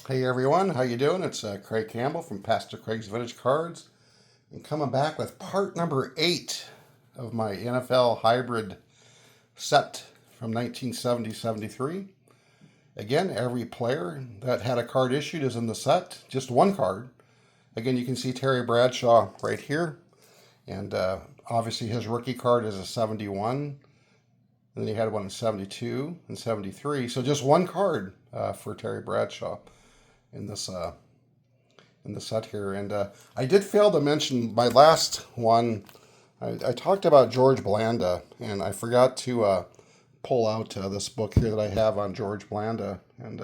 Hey everyone, how you doing? It's Craig Campbell from Pastor Craig's Vintage Cards, and coming back with part number 8 of my NFL hybrid set from 1970-73. Again, every player that had a card issued is in the set, just one card. Again, you can see Terry Bradshaw right here, and obviously his rookie card is a 71. And then he had one in 72 and 73, so just one card for Terry Bradshaw in this set here. And I did fail to mention my last one. I talked about George Blanda, and I forgot to pull out this book here that I have on George Blanda, and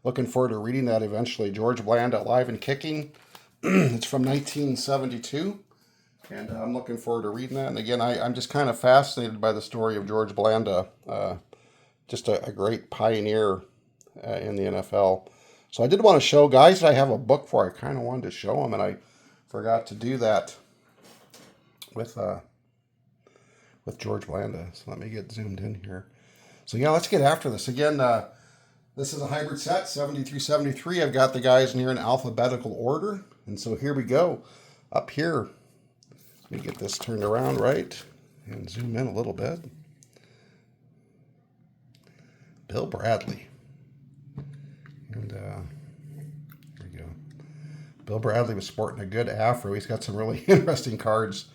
looking forward to reading that eventually. George Blanda, Live and Kicking. It's from 1972, and I'm looking forward to reading that. And again, I'm just kind of fascinated by the story of George Blanda, just a great pioneer in the NFL. So I did want to show guys that I have a book for. I kind of wanted to show them, and I forgot to do that with George Blanda. So let me get zoomed in here. So yeah, let's get after this. Again, this is a hybrid set, 73. I've got the guys in here in alphabetical order. And so here we go. Up here, let me get this turned around right and zoom in a little bit. Bill Bradley. And there we go. Bill Bradley was sporting a good afro. He's got some really interesting cards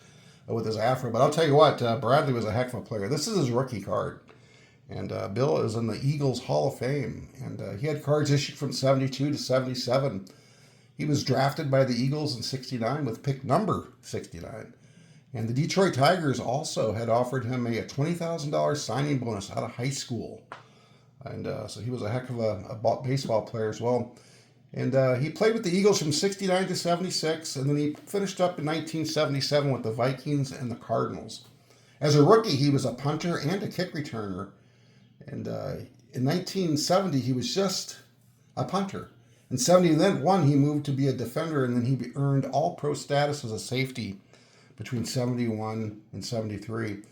with his afro. But I'll tell you what, Bradley was a heck of a player. This is his rookie card. And Bill is in the Eagles Hall of Fame. And he had cards issued from 72 to 77. He was drafted by the Eagles in 69 with pick number 69. And the Detroit Tigers also had offered him a $20,000 signing bonus out of high school. And so he was a heck of a baseball player as well. And he played with the Eagles from 69 to 76, and then he finished up in 1977 with the Vikings and the Cardinals. As a rookie, he was a punter and a kick returner. And in 1970, he was just a punter. In 71, he moved to be a defender, and then he earned all-pro status as a safety between 71 and 73.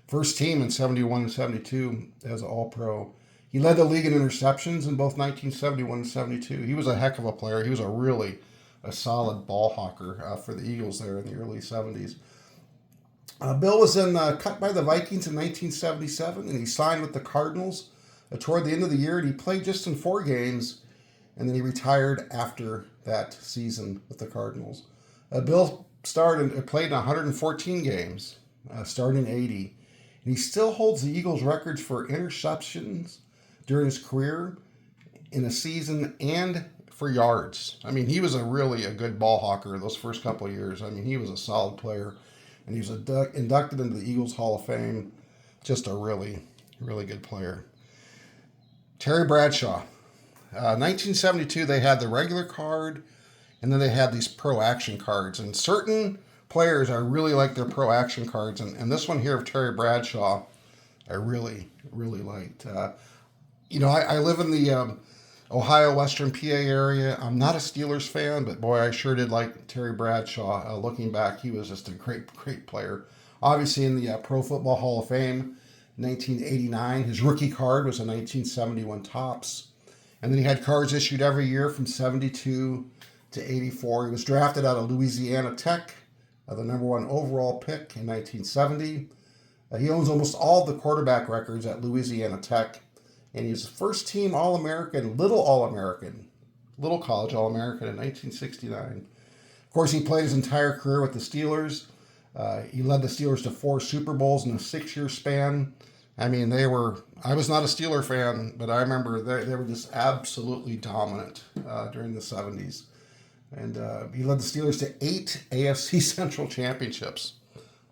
First team in 71 and 72 as an all-pro. He led the league in interceptions in both 1971 and 72. He was a heck of a player. He was a solid ball hawker for the Eagles there in the early 70s. Bill was cut by the Vikings in 1977, and he signed with the Cardinals toward the end of the year, and he played just in 4 games, and then he retired after that season with the Cardinals. Bill played in 114 games, starting in 80, and he still holds the Eagles' records for interceptions during his career in a season and for yards. I mean, he was really a good ball hawker those first couple of years. I mean, he was a solid player, and he was inducted into the Eagles Hall of Fame. Just a really, really good player. Terry Bradshaw. 1972, they had the regular card, and then they had these pro action cards. And certain players, I really like their pro action cards. And this one here of Terry Bradshaw, I really, really liked. I live in the Ohio, Western PA area. I'm not a Steelers fan, but boy, I sure did like Terry Bradshaw. Looking back, he was just a great, great player. Obviously in the Pro Football Hall of Fame, 1989. His rookie card was a 1971 Topps. And then he had cards issued every year from 72 to 84. He was drafted out of Louisiana Tech, the number 1 overall pick in 1970. He owns almost all the quarterback records at Louisiana Tech. And he was first team All-American, little college All-American in 1969. Of course, he played his entire career with the Steelers. He led the Steelers to 4 Super Bowls in a 6-year span. I mean, I was not a Steeler fan, but I remember they were just absolutely dominant during the 70s. And he led the Steelers to 8 AFC Central championships.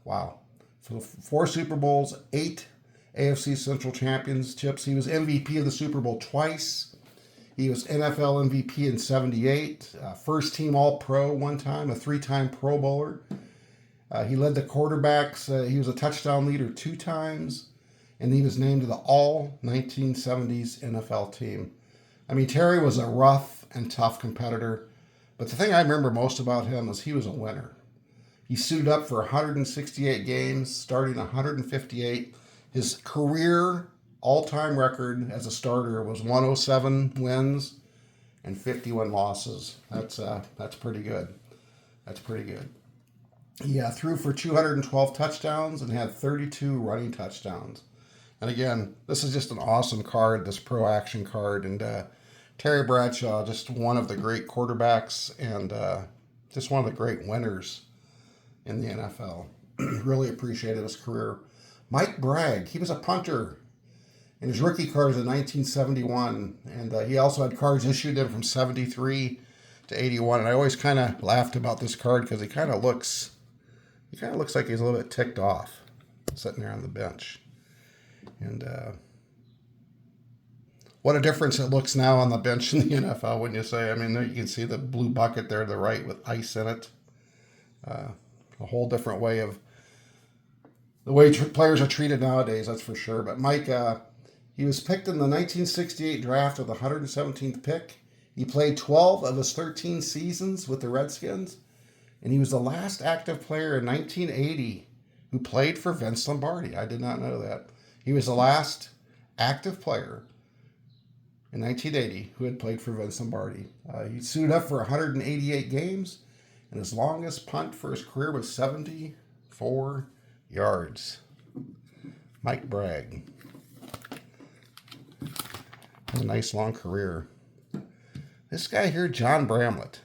Wow. So 4 Super Bowls, 8 AFC Central Championships. He was MVP of the Super Bowl twice. He was NFL MVP in 78. First team All-Pro one time, a 3-time Pro Bowler. He led the quarterbacks. He was a touchdown leader 2 times. And he was named to the All-1970s NFL team. I mean, Terry was a rough and tough competitor. But the thing I remember most about him is he was a winner. He suited up for 168 games, starting 158. His career all-time record as a starter was 107 wins, and 51 losses. That's pretty good. That's pretty good. He threw for 212 touchdowns and had 32 running touchdowns. And again, this is just an awesome card, this Pro Action card. And Terry Bradshaw, just one of the great quarterbacks and just one of the great winners in the NFL. Really appreciated his career. Mike Bragg, he was a punter. And his rookie card is in 1971. And he also had cards issued to him from 73 to 81. And I always kind of laughed about this card because he kind of looks like he's a little bit ticked off sitting there on the bench. And what a difference it looks now on the bench in the NFL, wouldn't you say? I mean, there you can see the blue bucket there to the right with ice in it. A whole different way of the way players are treated nowadays, that's for sure. But Mike, he was picked in the 1968 draft with the 117th pick. He played 12 of his 13 seasons with the Redskins, and he was the last active player in 1980 who played for Vince Lombardi. I did not know that. He was the last active player in 1980 who had played for Vince Lombardi. He suited up for 188 games, and his longest punt for his career was 74 yards. Mike Bragg. Had a nice long career. This guy here, John Bramlett.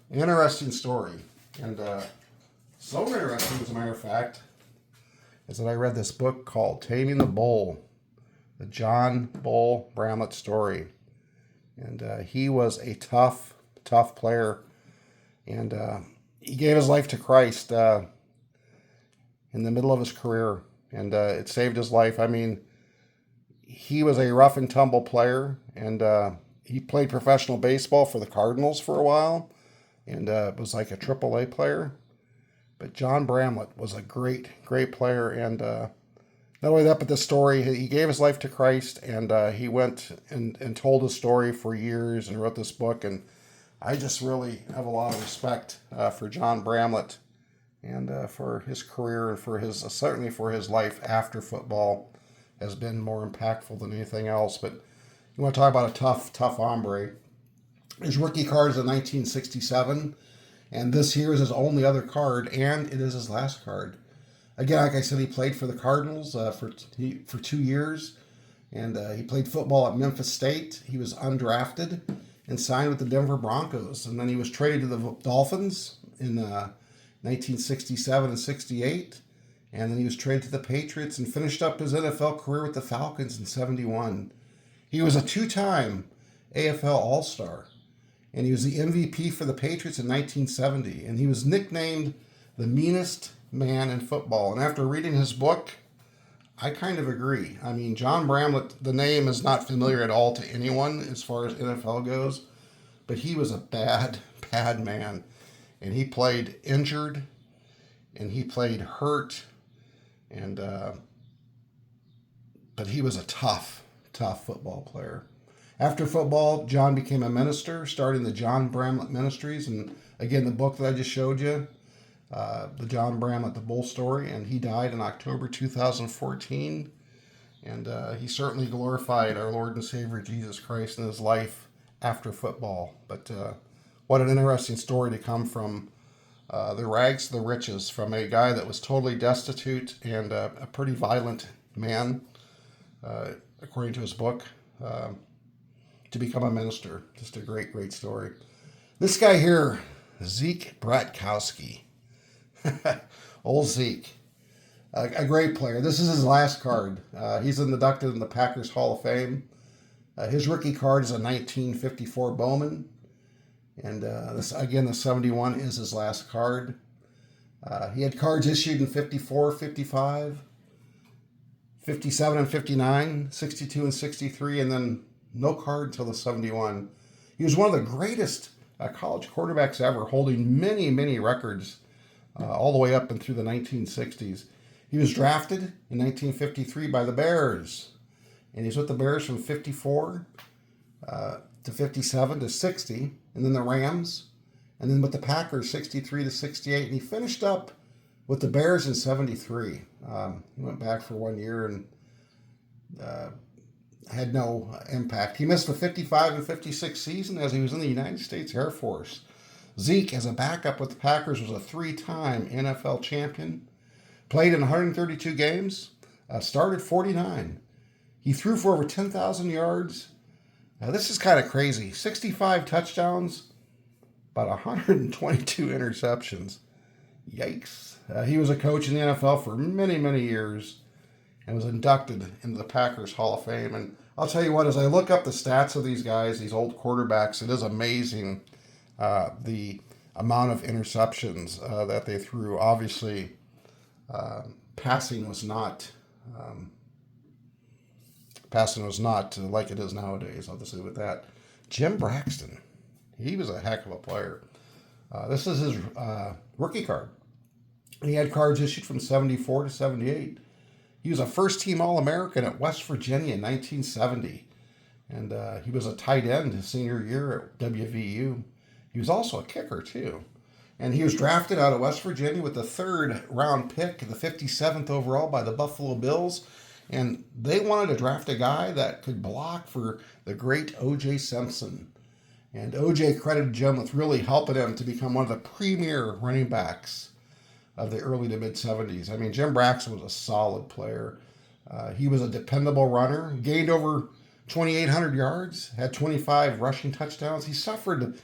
Interesting story. And so interesting, as a matter of fact, is that I read this book called Taming the Bull, the John Bull Bramlett story. And he was a tough player. And he gave his life to Christ in the middle of his career. And it saved his life. I mean, he was a rough and tumble player. And he played professional baseball for the Cardinals for a while. And was like a AAA player. But John Bramlett was a great player. And not only that, but the story, he gave his life to Christ. And he went and told his story for years and wrote this book. And I just really have a lot of respect for John Bramlett and for his career and for his certainly for his life after football has been more impactful than anything else. But you want to talk about a tough hombre. His rookie card is in 1967, and this here is his only other card, and it is his last card. Again, like I said, he played for the Cardinals for 2 years, and he played football at Memphis State. He was undrafted and signed with the Denver Broncos, and then he was traded to the Dolphins in 1967 and 68, and then he was traded to the Patriots and finished up his NFL career with the Falcons in 71. He was a 2-time AFL All-Star, and he was the MVP for the Patriots in 1970, and he was nicknamed the meanest man in football. And after reading his book, I kind of agree. I mean, John Bramlett, the name is not familiar at all to anyone as far as NFL goes, but he was a bad man. And he played injured, and he played hurt, and but he was a tough football player. After football, John became a minister, starting the John Bramlett Ministries, and again, the book that I just showed you, the John Bramlett, the Bull Story, and he died in October 2014, and he certainly glorified our Lord and Savior Jesus Christ in his life after football. But what an interesting story to come from the rags to the riches, from a guy that was totally destitute and a pretty violent man, according to his book, to become a minister. Just a great story. This guy here, Zeke Bratkowski. Old Zeke. A great player. This is his last card. He's inducted in the Packers Hall of Fame. His rookie card is a 1954 Bowman. And this again, the 71 is his last card. He had cards issued in 54, 55, 57 and 59, 62 and 63, and then no card until the 71. He was one of the greatest college quarterbacks ever, holding many records all the way up and through the 1960s. He was drafted in 1953 by the Bears, and he's with the Bears from 54 to 57 to 60, and then the Rams, and then with the Packers 63 to 68, and he finished up with the Bears in 73. He went back for 1 year, and had no impact. He missed the 55 and 56 season as he was in the United States Air Force. Zeke, as a backup with the Packers, was a three-time NFL champion. Played in 132 games, started 49. He threw for over 10,000 yards. This is kind of crazy. 65 touchdowns, about 122 interceptions. Yikes. He was a coach in the NFL for many, many years and was inducted into the Packers Hall of Fame. And I'll tell you what, as I look up the stats of these guys, these old quarterbacks, it is amazing the amount of interceptions that they threw. Obviously, passing was not like it is nowadays. I'll just leave it with that. Jim Braxton, he was a heck of a player. This is his rookie card. He had cards issued from 74 to 78. He was a first-team All-American at West Virginia in 1970. And he was a tight end his senior year at WVU. He was also a kicker, too. And he was drafted out of West Virginia with the third-round pick, the 57th overall by the Buffalo Bills. And they wanted to draft a guy that could block for the great O.J. Simpson. And O.J. credited Jim with really helping him to become one of the premier running backs of the early to mid-'70s. I mean, Jim Braxton was a solid player. He was a dependable runner, gained over 2,800 yards, had 25 rushing touchdowns. He suffered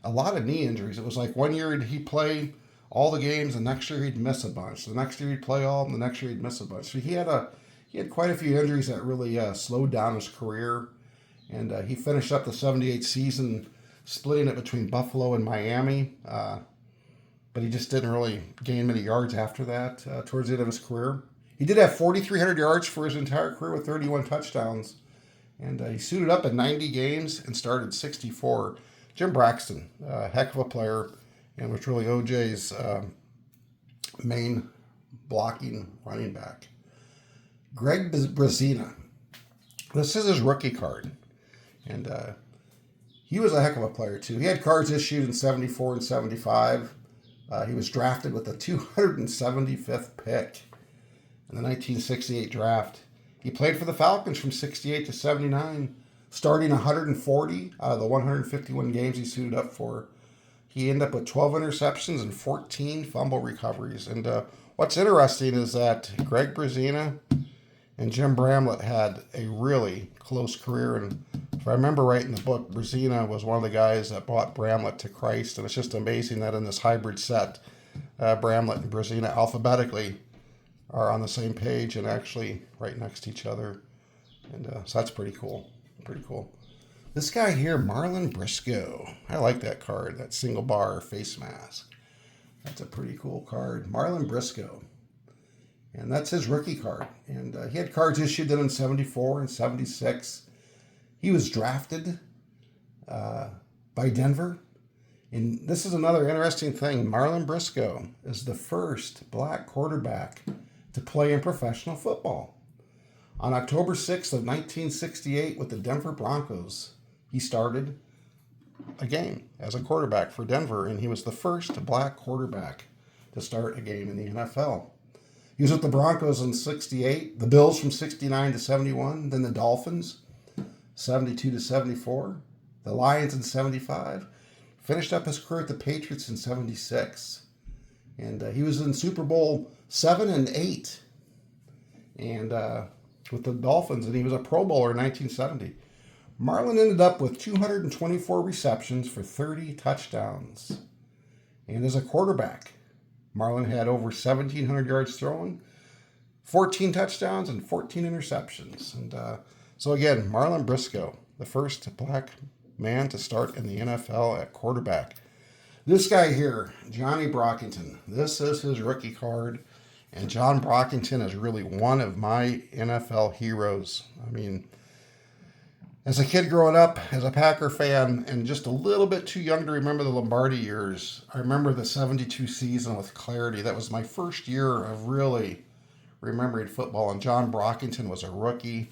a lot of knee injuries. It was like one year he'd play all the games, the next year he'd miss a bunch. The next year he'd play all, and the next year he'd miss a bunch. So he had quite a few injuries that really slowed down his career. And he finished up the 78 season splitting it between Buffalo and Miami. But he just didn't really gain many yards after that towards the end of his career. He did have 4,300 yards for his entire career with 31 touchdowns. And he suited up in 90 games and started 64. Jim Braxton, a heck of a player, and was really O.J.'s main blocking running back. Greg Brazina. This is his rookie card. And he was a heck of a player, too. He had cards issued in 74 and 75. He was drafted with the 275th pick in the 1968 draft. He played for the Falcons from 68 to 79, starting 140 out of the 151 games he suited up for. He ended up with 12 interceptions and 14 fumble recoveries. And what's interesting is that Greg Brazina and Jim Bramlett had a really close career. And if I remember right in the book, Brazina was one of the guys that brought Bramlett to Christ. And it's just amazing that in this hybrid set, Bramlett and Brazina alphabetically are on the same page and actually right next to each other. And so that's pretty cool. Pretty cool. This guy here, Marlin Briscoe. I like that card, that single bar face mask. That's a pretty cool card. Marlin Briscoe. And that's his rookie card. And he had cards issued then in 74 and 76. He was drafted by Denver. And this is another interesting thing. Marlin Briscoe is the first black quarterback to play in professional football. On October 6th of 1968 with the Denver Broncos, he started a game as a quarterback for Denver, and he was the first black quarterback to start a game in the NFL. He was with the Broncos in 68, the Bills from 69 to 71, then the Dolphins, 72 to 74, the Lions in 75, finished up his career at the Patriots in 76. And he was in Super Bowl 7 and 8 and with the Dolphins, and he was a Pro Bowler in 1970. Marlin ended up with 224 receptions for 30 touchdowns. And as a quarterback, Marlin had over 1,700 yards throwing, 14 touchdowns, and 14 interceptions. And so again, Marlin Briscoe, the first black man to start in the NFL at quarterback. This guy here, Johnny Brockington, this is his rookie card. And John Brockington is really one of my NFL heroes. I mean, as a kid growing up, as a Packer fan, and just a little bit too young to remember the Lombardi years, I remember the 72 season with clarity. That was my first year of really remembering football. And John Brockington was a rookie.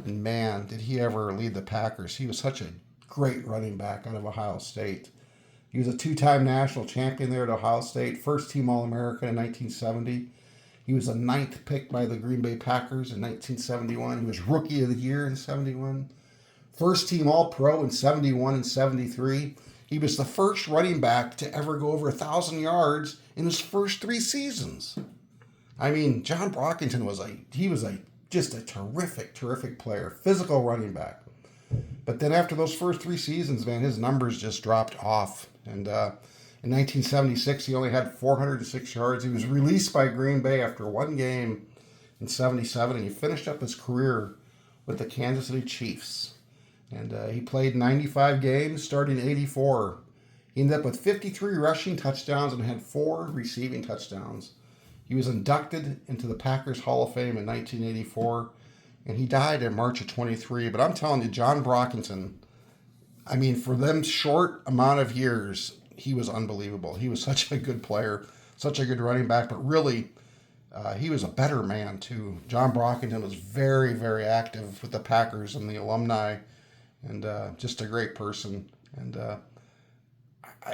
And man, did he ever lead the Packers. He was such a great running back out of Ohio State. He was a two-time national champion there at Ohio State, first-team All-American in 1970. He was the 9th pick by the Green Bay Packers in 1971. He was Rookie of the Year in 71. First team All-Pro in 71 and 73. He was the first running back to ever go over 1,000 yards in his first 3 seasons. I mean, John Brockington was just a terrific player, physical running back. But then after those first 3 seasons, man, his numbers just dropped off. And in 1976, he only had 406 yards. He was released by Green Bay after 1 game in 77, and he finished up his career with the Kansas City Chiefs. And he played 95 games, starting in 84. He ended up with 53 rushing touchdowns and had 4 receiving touchdowns. He was inducted into the Packers Hall of Fame in 1984, and he died in March of 23. But I'm telling you, John Brockington, I mean, for them short amount of years, he was unbelievable. He was such a good player, such a good running back, but really, he was a better man, too. John Brockington was very active with the Packers and the alumni, and just a great person. And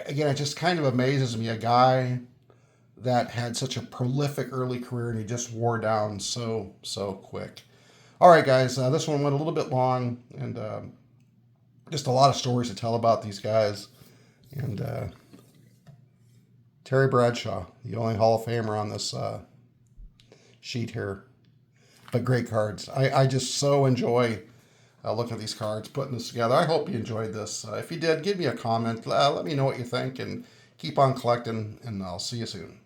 again, it just kind of amazes me, a guy that had such a prolific early career, and he just wore down so quick. All right, guys, this one went a little bit long, and just a lot of stories to tell about these guys. And Terry Bradshaw, the only Hall of Famer on this sheet here. But great cards. I just so enjoy looking at these cards, putting this together. I hope you enjoyed this. If you did, give me a comment. Let me know what you think, and keep on collecting, and I'll see you soon.